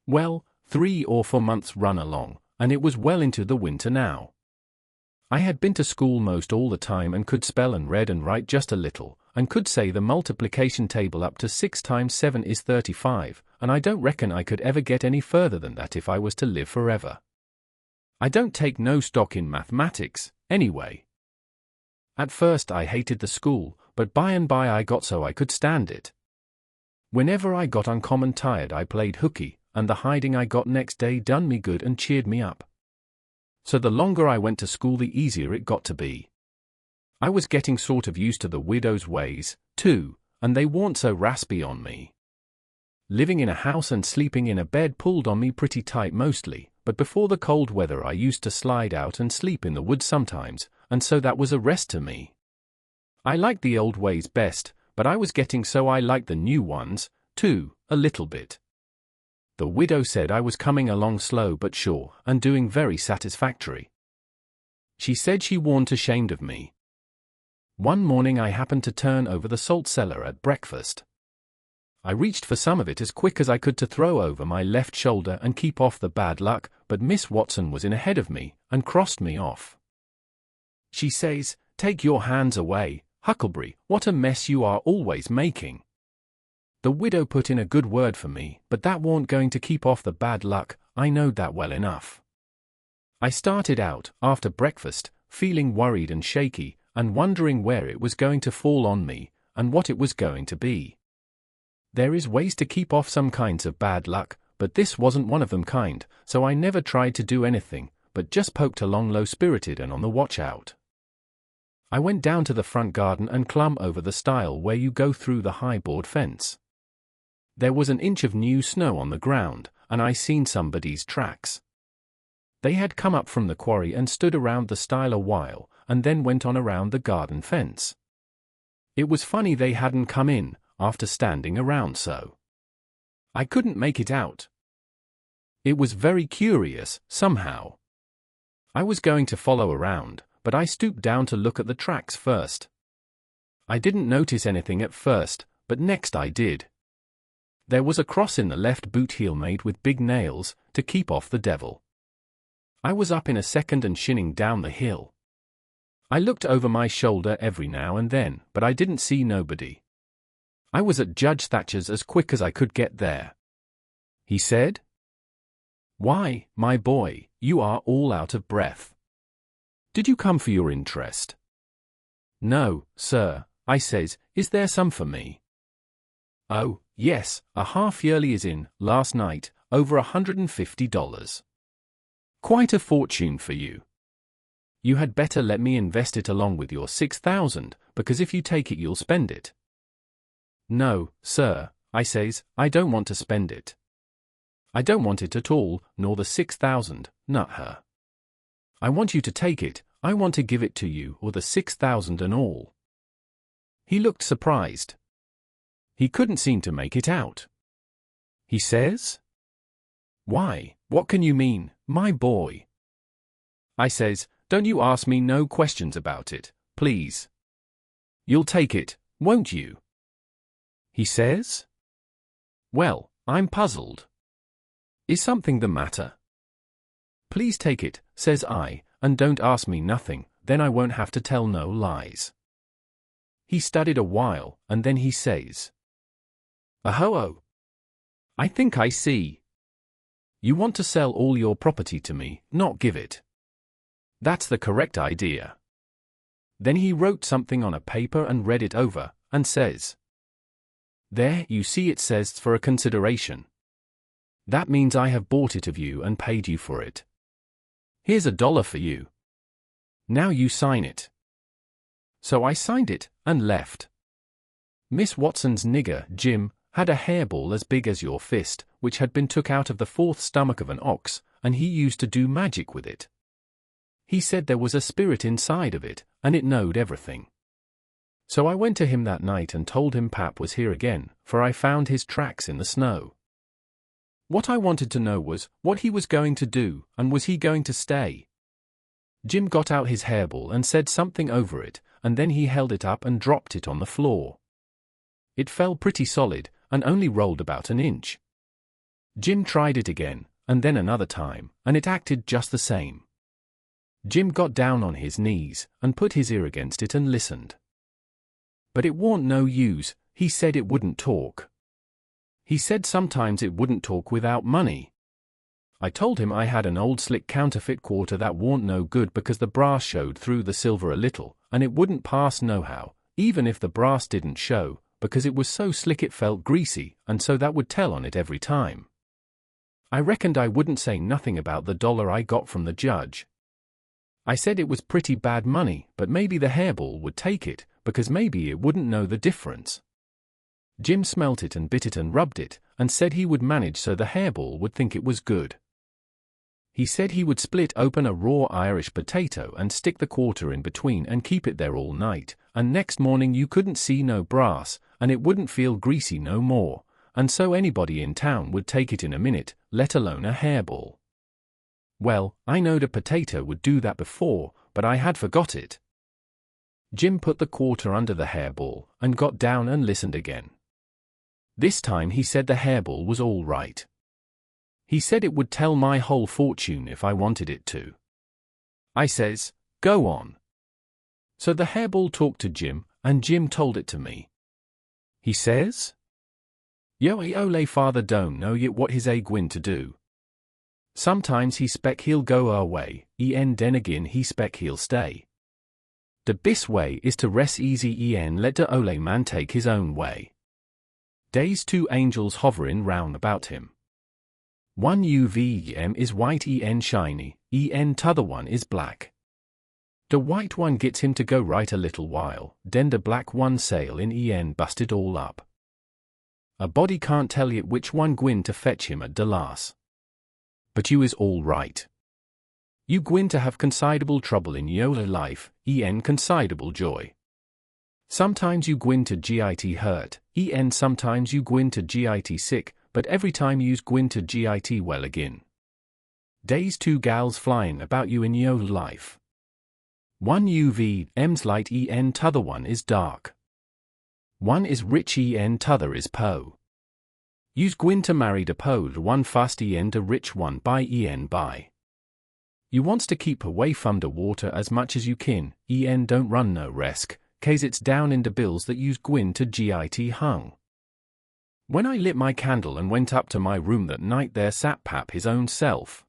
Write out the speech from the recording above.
Well, 3 or 4 months run along, and it was well into the winter now. I had been to school most all the time and could spell and read and write just a little, and could say the multiplication table up to 6 times 7 is 35, and I don't reckon I could ever get any further than that if I was to live forever. I don't take no stock in mathematics, anyway. At first I hated the school, but by and by I got so I could stand it. Whenever I got uncommon tired I played hooky, and the hiding I got next day done me good and cheered me up. So the longer I went to school the easier it got to be. I was getting sort of used to the widow's ways, too, and they weren't so raspy on me. Living in a house and sleeping in a bed pulled on me pretty tight mostly, but before the cold weather I used to slide out and sleep in the woods sometimes, and so that was a rest to me. I liked the old ways best, but I was getting so I liked the new ones, too, a little bit. The widow said I was coming along slow but sure, and doing very satisfactory. She said she warn't ashamed of me. One morning I happened to turn over the salt cellar at breakfast. I reached for some of it as quick as I could to throw over my left shoulder and keep off the bad luck, but Miss Watson was in ahead of me, and crossed me off. She says, "Take your hands away, Huckleberry, what a mess you are always making." The widow put in a good word for me, but that warn't going to keep off the bad luck, I knowed that well enough. I started out, after breakfast, feeling worried and shaky, and wondering where it was going to fall on me, and what it was going to be. There is ways to keep off some kinds of bad luck, but this wasn't one of them kind, so I never tried to do anything, but just poked along low-spirited and on the watch out. I went down to the front garden and clumb over the stile where you go through the high board fence. There was an inch of new snow on the ground, and I seen somebody's tracks. They had come up from the quarry and stood around the stile a while, and then went on around the garden fence. It was funny they hadn't come in, after standing around so. I couldn't make it out. It was very curious, somehow. I was going to follow around, but I stooped down to look at the tracks first. I didn't notice anything at first, but next I did. There was a cross in the left boot heel made with big nails, to keep off the devil. I was up in a second and shinning down the hill. I looked over my shoulder every now and then, but I didn't see nobody. I was at Judge Thatcher's as quick as I could get there. He said, "Why, my boy, you are all out of breath. Did you come for your interest?" "No, sir," I says, "is there some for me?" "Oh, yes, a half-yearly is in, last night, over $150. Quite a fortune for you. You had better let me invest it along with your 6,000, because if you take it you'll spend it." "No, sir," I says, "I don't want to spend it. I don't want it at all, nor the 6,000, nut her. I want you to take it, I want to give it to you, or the 6,000 and all." He looked surprised. He couldn't seem to make it out. He says, "Why, what can you mean, my boy?" I says, "Don't you ask me no questions about it, please. You'll take it, won't you?" He says, "Well, I'm puzzled. Is something the matter?" "Please take it," says I, "and don't ask me nothing, then I won't have to tell no lies." He studied a while, and then he says, "Aho-oh. I think I see. You want to sell all your property to me, not give it. That's the correct idea." Then he wrote something on a paper and read it over, and says, "There, you see it says for a consideration. That means I have bought it of you and paid you for it. Here's $1 for you. Now you sign it." So I signed it, and left. Miss Watson's nigger, Jim, had a hairball as big as your fist, which had been took out of the fourth stomach of an ox, and he used to do magic with it. He said there was a spirit inside of it, and it knowed everything. So I went to him that night and told him Pap was here again, for I found his tracks in the snow. What I wanted to know was, what he was going to do, and was he going to stay? Jim got out his hairball and said something over it, and then he held it up and dropped it on the floor. It fell pretty solid, and only rolled about an inch. Jim tried it again, and then another time, and it acted just the same. Jim got down on his knees, and put his ear against it and listened. But it warn't no use. He said it wouldn't talk. He said sometimes it wouldn't talk without money. I told him I had an old slick counterfeit quarter that warn't no good because the brass showed through the silver a little, and it wouldn't pass nohow, even if the brass didn't show, because it was so slick it felt greasy, and so that would tell on it every time. I reckoned I wouldn't say nothing about the $1 I got from the judge. I said it was pretty bad money, but maybe the hairball would take it, because maybe it wouldn't know the difference. Jim smelt it and bit it and rubbed it, and said he would manage so the hairball would think it was good. He said he would split open a raw Irish potato and stick the quarter in between and keep it there all night, and next morning you couldn't see no brass, and it wouldn't feel greasy no more, and so anybody in town would take it in a minute, let alone a hairball. Well, I knowed a potato would do that before, but I had forgot it. Jim put the quarter under the hairball, and got down and listened again. This time he said the hairball was all right. He said it would tell my whole fortune if I wanted it to. I says, "Go on." So the hairball talked to Jim, and Jim told it to me. He says, "Yo, ole father don't know yet what his gwin to do. Sometimes he spec he'll go away, den again he spec he'll stay. The best way is to rest easy let the ole man take his own way. Days 2 angels hovering round about him. One is white shiny, t'other one is black. The white one gets him to go right a little while, den the black one sail in busted all up. A body can't tell yet which one gwin to fetch him at de las. But you is all right. You gwin to have considerable trouble in yo life, considerable joy. Sometimes you gwin to git hurt, sometimes you gwin to git sick, but every time you's gwin to git well again. Days 2 gals flying about you in yo life. One m's light t'other one is dark. One is rich t'other is po. You's gwin to marry de po one fast de rich one by by. You wants to keep away from de water as much as you kin, don't run no risk, case it's down in de bills that you's gwin to git hung. When I lit my candle and went up to my room that night there sat Pap his own self.